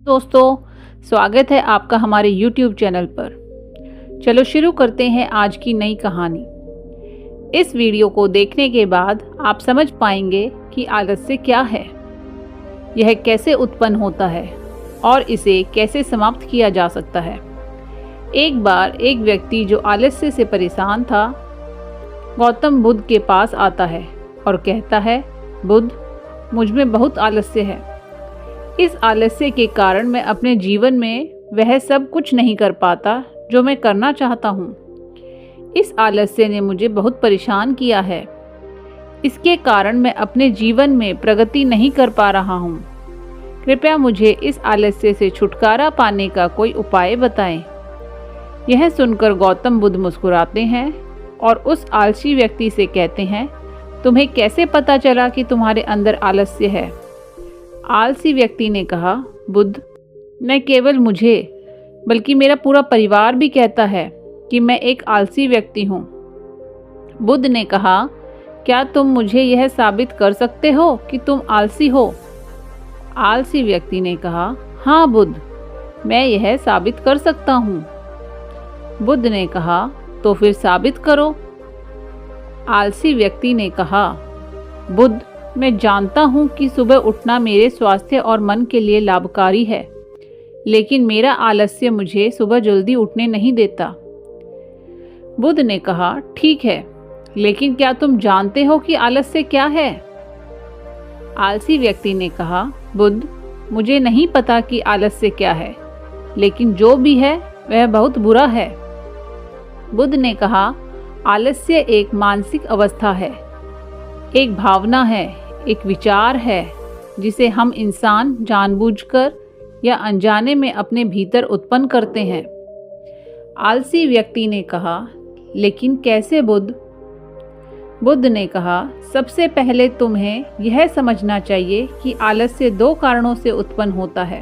दोस्तों, स्वागत है आपका हमारे YouTube चैनल पर। चलो शुरू करते हैं आज की नई कहानी। इस वीडियो को देखने के बाद आप समझ पाएंगे कि आलस्य क्या है, यह कैसे उत्पन्न होता है और इसे कैसे समाप्त किया जा सकता है। एक बार एक व्यक्ति जो आलस्य से परेशान था, गौतम बुद्ध के पास आता है और कहता है, बुद्ध, मुझ में बहुत आलस्य है। इस आलस्य के कारण मैं अपने जीवन में वह सब कुछ नहीं कर पाता जो मैं करना चाहता हूँ। इस आलस्य ने मुझे बहुत परेशान किया है। इसके कारण मैं अपने जीवन में प्रगति नहीं कर पा रहा हूँ। कृपया मुझे इस आलस्य से छुटकारा पाने का कोई उपाय बताएं। यह सुनकर गौतम बुद्ध मुस्कुराते हैं और उस आलसी व्यक्ति से कहते हैं, तुम्हें कैसे पता चला कि तुम्हारे अंदर आलस्य है? आलसी व्यक्ति ने कहा, बुद्ध, न केवल मुझे बल्कि मेरा पूरा परिवार भी कहता है कि मैं एक आलसी व्यक्ति हूँ। बुद्ध ने कहा, क्या तुम मुझे यह साबित कर सकते हो कि तुम आलसी हो? आलसी व्यक्ति ने कहा, हाँ बुद्ध, मैं यह साबित कर सकता हूँ। बुद्ध ने कहा, तो फिर साबित करो। आलसी व्यक्ति ने कहा, बुद्ध, मैं जानता हूँ कि सुबह उठना मेरे स्वास्थ्य और मन के लिए लाभकारी है, लेकिन मेरा आलस्य मुझे सुबह जल्दी उठने नहीं देता। बुद्ध ने कहा, ठीक है, लेकिन क्या तुम जानते हो कि आलस्य क्या है? आलसी व्यक्ति ने कहा, बुद्ध, मुझे नहीं पता कि आलस्य क्या है, लेकिन जो भी है वह बहुत बुरा है। बुद्ध ने कहा, आलस्य एक मानसिक अवस्था है, एक भावना है, एक विचार है जिसे हम इंसान जानबूझकर या अनजाने में अपने भीतर उत्पन्न करते हैं। आलसी व्यक्ति ने कहा, लेकिन कैसे बुद्ध? बुद्ध ने कहा, सबसे पहले तुम्हें यह समझना चाहिए कि आलस्य दो कारणों से उत्पन्न होता है।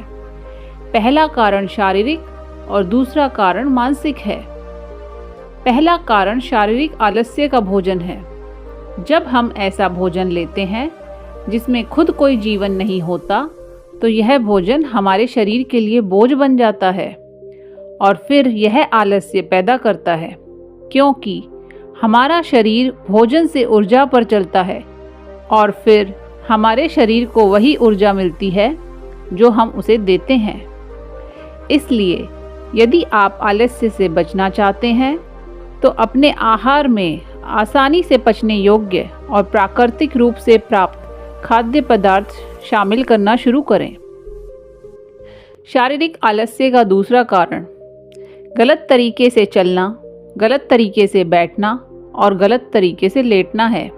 पहला कारण शारीरिक और दूसरा कारण मानसिक है। पहला कारण शारीरिक आलस्य का भोजन है। जब हम ऐसा भोजन लेते हैं जिसमें खुद कोई जीवन नहीं होता, तो यह भोजन हमारे शरीर के लिए बोझ बन जाता है और फिर यह आलस्य पैदा करता है, क्योंकि हमारा शरीर भोजन से ऊर्जा पर चलता है और फिर हमारे शरीर को वही ऊर्जा मिलती है जो हम उसे देते हैं। इसलिए यदि आप आलस्य से बचना चाहते हैं तो अपने आहार में आसानी से पचने योग्य और प्राकृतिक रूप से प्राप्त खाद्य पदार्थ शामिल करना शुरू करें। शारीरिक आलस्य का दूसरा कारण गलत तरीके से चलना, गलत तरीके से बैठना और गलत तरीके से लेटना है।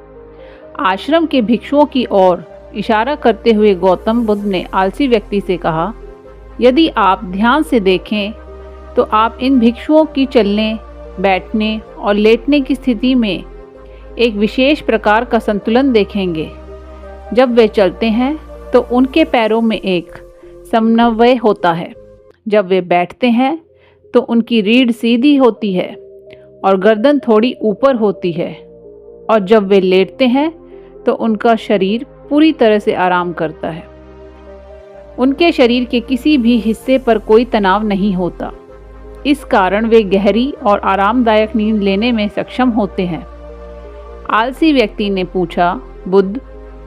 आश्रम के भिक्षुओं की ओर इशारा करते हुए गौतम बुद्ध ने आलसी व्यक्ति से कहा, यदि आप ध्यान से देखें तो आप इन भिक्षुओं की चलने, बैठने और लेटने की स्थिति में एक विशेष प्रकार का संतुलन देखेंगे। जब वे चलते हैं तो उनके पैरों में एक समन्वय होता है। जब वे बैठते हैं तो उनकी रीढ़ सीधी होती है और गर्दन थोड़ी ऊपर होती है, और जब वे लेटते हैं तो उनका शरीर पूरी तरह से आराम करता है। उनके शरीर के किसी भी हिस्से पर कोई तनाव नहीं होता। इस कारण वे गहरी और आरामदायक नींद लेने में सक्षम होते हैं। आलसी व्यक्ति ने पूछा, बुद्ध,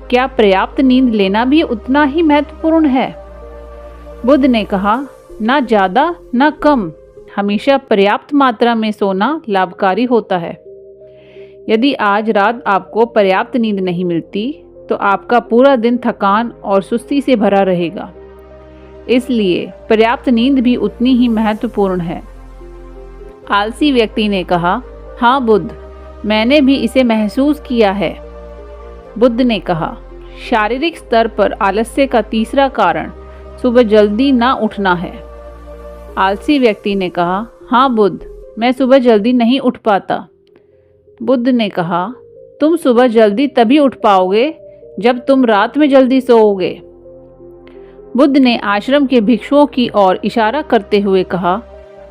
क्या पर्याप्त नींद लेना भी उतना ही महत्वपूर्ण है? बुद्ध ने कहा, ना ज़्यादा ना कम, हमेशा पर्याप्त मात्रा में सोना लाभकारी होता है। यदि आज रात आपको पर्याप्त नींद नहीं मिलती तो आपका पूरा दिन थकान और सुस्ती से भरा रहेगा। इसलिए पर्याप्त नींद भी उतनी ही महत्वपूर्ण है। आलसी व्यक्ति ने कहा, हाँ बुद्ध, मैंने भी इसे महसूस किया है। बुद्ध ने कहा, शारीरिक स्तर पर आलस्य का तीसरा कारण सुबह जल्दी ना उठना है। आलसी व्यक्ति ने कहा, हाँ बुद्ध, मैं सुबह जल्दी नहीं उठ पाता। बुद्ध ने कहा, तुम सुबह जल्दी तभी उठ पाओगे जब तुम रात में जल्दी सोओगे। बुद्ध ने आश्रम के भिक्षुओं की ओर इशारा करते हुए कहा,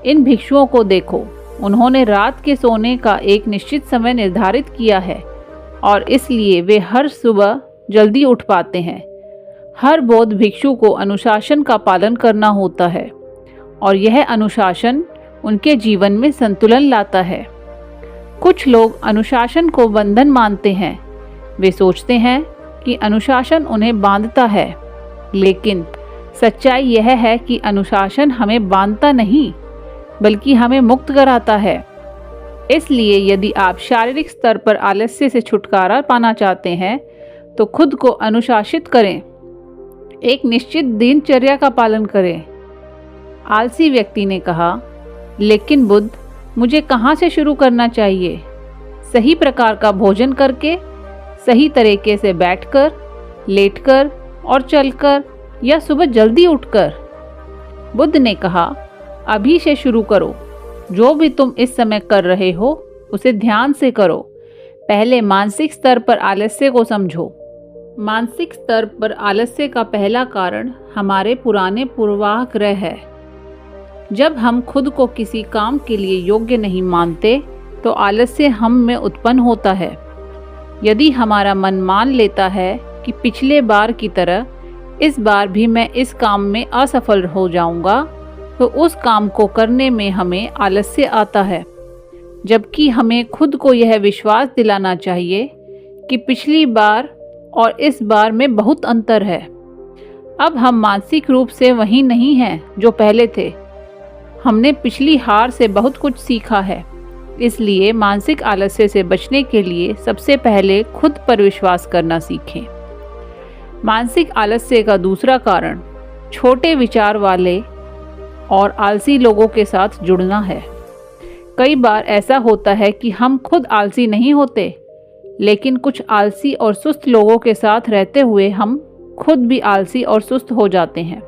इन भिक्षुओं को देखो, उन्होंने रात के सोने का एक निश्चित समय निर्धारित किया है और इसलिए वे हर सुबह जल्दी उठ पाते हैं। हर बौद्ध भिक्षु को अनुशासन का पालन करना होता है और यह अनुशासन उनके जीवन में संतुलन लाता है। कुछ लोग अनुशासन को बंधन मानते हैं। वे सोचते हैं कि अनुशासन उन्हें बांधता है, लेकिन सच्चाई यह है कि अनुशासन हमें बांधता नहीं बल्कि हमें मुक्त कराता है। इसलिए यदि आप शारीरिक स्तर पर आलस्य से छुटकारा पाना चाहते हैं तो खुद को अनुशासित करें, एक निश्चित दिनचर्या का पालन करें। आलसी व्यक्ति ने कहा, लेकिन बुद्ध, मुझे कहाँ से शुरू करना चाहिए? सही प्रकार का भोजन करके, सही तरीके से बैठकर, लेटकर और चलकर, या सुबह जल्दी उठकर? बुद्ध ने कहा, अभी से शुरू करो। जो भी तुम इस समय कर रहे हो उसे ध्यान से करो। पहले मानसिक स्तर पर आलस्य को समझो। मानसिक स्तर पर आलस्य का पहला कारण हमारे पुराने पूर्वाग्रह ग्रह है। जब हम खुद को किसी काम के लिए योग्य नहीं मानते तो आलस्य हम में उत्पन्न होता है। यदि हमारा मन मान लेता है कि पिछले बार की तरह इस बार भी मैं इस काम में असफल हो जाऊंगा, तो उस काम को करने में हमें आलस्य आता है। जबकि हमें खुद को यह विश्वास दिलाना चाहिए कि पिछली बार और इस बार में बहुत अंतर है। अब हम मानसिक रूप से वही नहीं हैं जो पहले थे। हमने पिछली हार से बहुत कुछ सीखा है। इसलिए मानसिक आलस्य से बचने के लिए सबसे पहले खुद पर विश्वास करना सीखें। मानसिक आलस्य का दूसरा कारण छोटे विचार वाले और आलसी लोगों के साथ जुड़ना है। कई बार ऐसा होता है कि हम खुद आलसी नहीं होते, लेकिन कुछ आलसी और सुस्त लोगों के साथ रहते हुए हम खुद भी आलसी और सुस्त हो जाते हैं।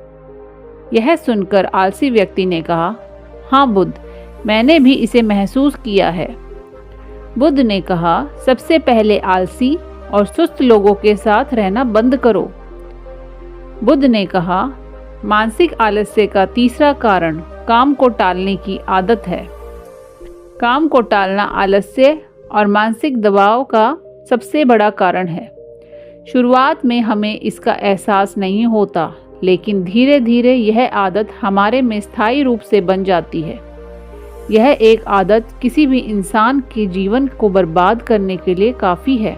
यह सुनकर आलसी व्यक्ति ने कहा, हाँ बुद्ध, मैंने भी इसे महसूस किया है। बुद्ध ने कहा, सबसे पहले आलसी और सुस्त लोगों के साथ रहना बंद करो। बुद्ध ने कहा, मानसिक आलस्य का तीसरा कारण काम को टालने की आदत है। काम को टालना आलस्य और मानसिक दबाव का सबसे बड़ा कारण है। शुरुआत में हमें इसका एहसास नहीं होता, लेकिन धीरे धीरे यह आदत हमारे में स्थायी रूप से बन जाती है। यह एक आदत किसी भी इंसान के जीवन को बर्बाद करने के लिए काफ़ी है।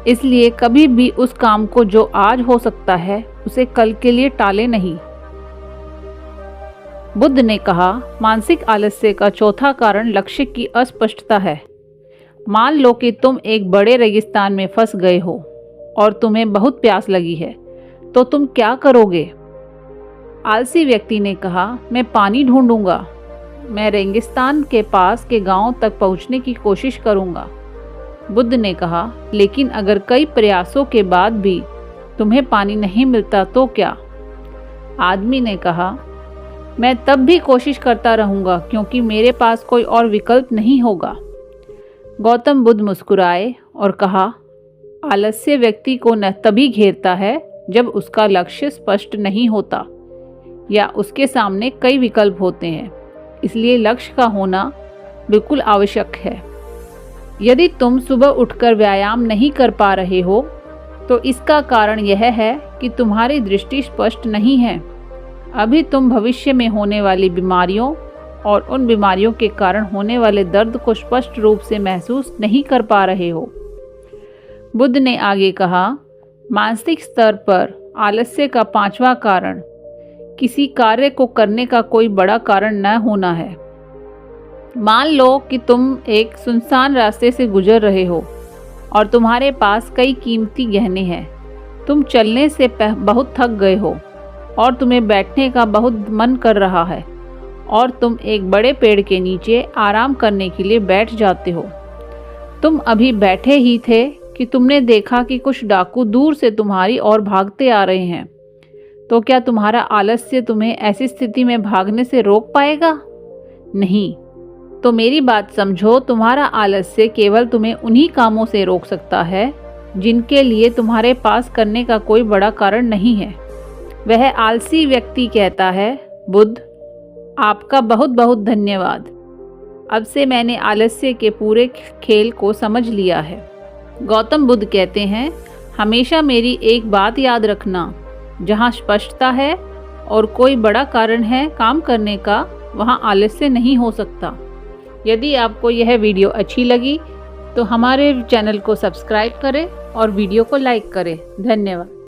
इसलिए कभी भी उस काम को जो आज हो सकता है उसे कल के लिए टाले नहीं। बुद्ध ने कहा, मानसिक आलस्य का चौथा कारण लक्ष्य की अस्पष्टता है। मान लो कि तुम एक बड़े रेगिस्तान में फंस गए हो और तुम्हें बहुत प्यास लगी है, तो तुम क्या करोगे? आलसी व्यक्ति ने कहा, मैं पानी ढूंढूंगा। मैं रेगिस्तान के पास के गांव तक पहुंचने की कोशिश करूंगा। बुद्ध ने कहा, लेकिन अगर कई प्रयासों के बाद भी तुम्हें पानी नहीं मिलता तो क्या? आदमी ने कहा, मैं तब भी कोशिश करता रहूंगा क्योंकि मेरे पास कोई और विकल्प नहीं होगा। गौतम बुद्ध मुस्कुराए और कहा, आलस्य व्यक्ति को न तभी घेरता है जब उसका लक्ष्य स्पष्ट नहीं होता या उसके सामने कई विकल्प होते हैं। इसलिए लक्ष्य का होना बिल्कुल आवश्यक है। यदि तुम सुबह उठकर व्यायाम नहीं कर पा रहे हो तो इसका कारण यह है कि तुम्हारी दृष्टि स्पष्ट नहीं है। अभी तुम भविष्य में होने वाली बीमारियों और उन बीमारियों के कारण होने वाले दर्द को स्पष्ट रूप से महसूस नहीं कर पा रहे हो। बुद्ध ने आगे कहा, मानसिक स्तर पर आलस्य का पांचवा कारण किसी कार्य को करने का कोई बड़ा कारण न होना है। मान लो कि तुम एक सुनसान रास्ते से गुजर रहे हो और तुम्हारे पास कई कीमती गहने हैं। तुम चलने से बहुत थक गए हो और तुम्हें बैठने का बहुत मन कर रहा है और तुम एक बड़े पेड़ के नीचे आराम करने के लिए बैठ जाते हो। तुम अभी बैठे ही थे कि तुमने देखा कि कुछ डाकू दूर से तुम्हारी ओर भागते आ रहे हैं। तो क्या तुम्हारा आलस्य तुम्हें ऐसी स्थिति में भागने से रोक पाएगा? नहीं। तो मेरी बात समझो, तुम्हारा आलस्य केवल तुम्हें उन्हीं कामों से रोक सकता है जिनके लिए तुम्हारे पास करने का कोई बड़ा कारण नहीं है। वह आलसी व्यक्ति कहता है, बुद्ध, आपका बहुत बहुत धन्यवाद। अब से मैंने आलस्य के पूरे खेल को समझ लिया है। गौतम बुद्ध कहते हैं, हमेशा मेरी एक बात याद रखना, जहाँ स्पष्टता है और कोई बड़ा कारण है काम करने का, वहाँ आलस्य नहीं हो सकता। यदि आपको यह वीडियो अच्छी लगी तो हमारे चैनल को सब्सक्राइब करें और वीडियो को लाइक करें। धन्यवाद।